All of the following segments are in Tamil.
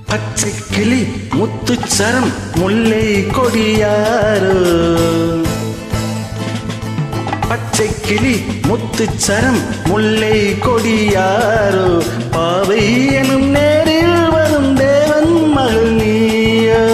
பச்சை கிளி முத்துச்சரம் முல்லை கொடியாரோ பச்சை கிளி முத்துச்சரம் முல்லை கொடியாரோ பாவை எனும் நேரில் வரும் தேவன் மகள் நீயோ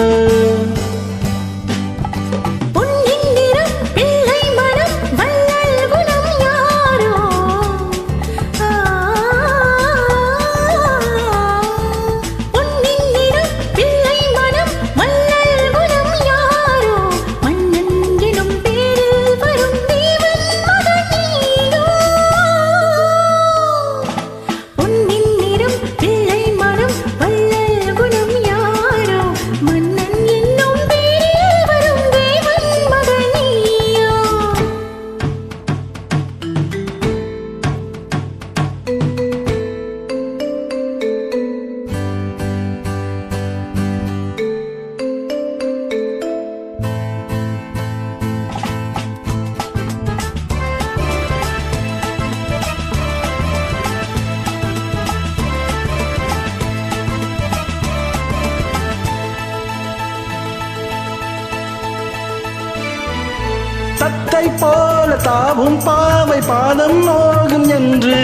தத்தை போல தாவும் பாவை பாதம் நோகும் என்று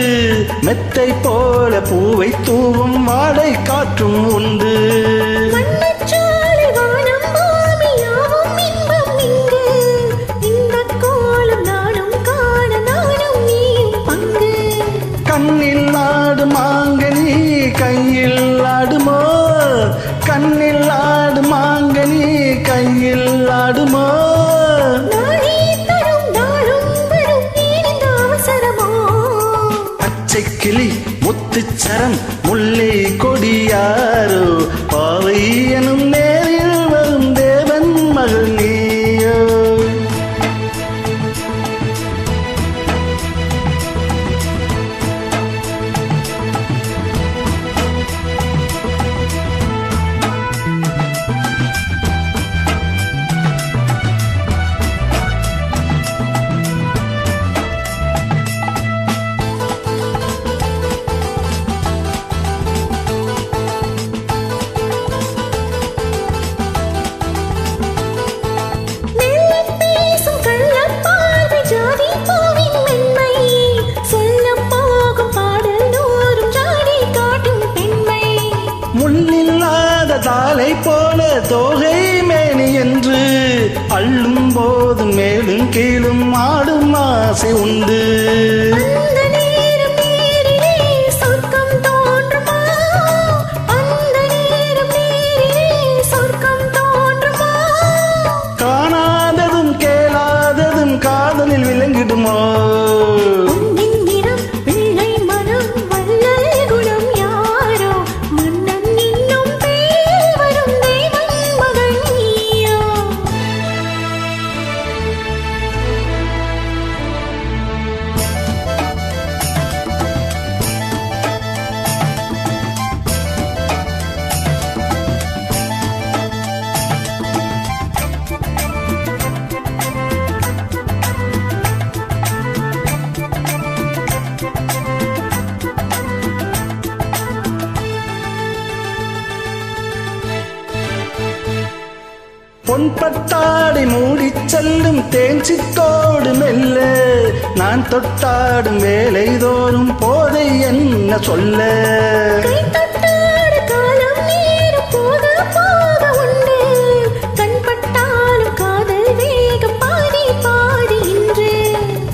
மெத்தை போல பூவை தூவும் வாடை காற்றும் உண்டு கண்ணில் ஆடும் மாங்கனி கையில் ஆடுமோ கண்ணில் ஆடும் மாங்கனி கையில் ஆடுமோ கிளி முத்துச்சரம் முல்லை கொடியாரோ பாவை எனும் நேரில் வரும் தேவன் மகள் நீயோ தாலை போல தோகை மேனி என்று அள்ளும் போது மேலும் கீழும் ஆடும் ஆசை உண்டு காணாததும் கேளாததும் காதலில் விளங்கிடுமோ பொன்பட்டாடை மூடிச் செல்லும் தேஞ்சிக்கோடு மெல்ல நான் தொட்டாடும் வேலை தோறும் போதை என்ன சொல்ல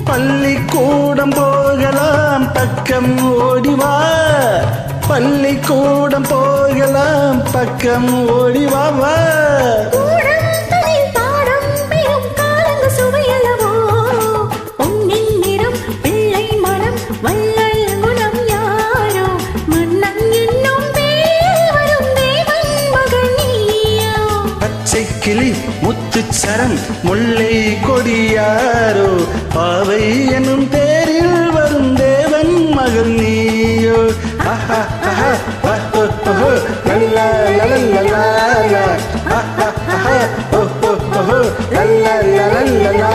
பள்ளிக்கூடம் போகலாம் பக்கம் ஓடிவா பள்ளிக்கூடம் போகலாம் பக்கம் ஓடிவாவா கிளி முத்துச்சரம் முல்லை கொடியாரோ பாவை எனும் தேரில் வரும் தேவன் மகள் நீயோ ஆஹா ஆஹா ஓஹோ ஓஹோ லல்லா லல்லா லல்லா ஆஹா ஆஹா ஓஹோ ஓஹோ லல்லா லல்லா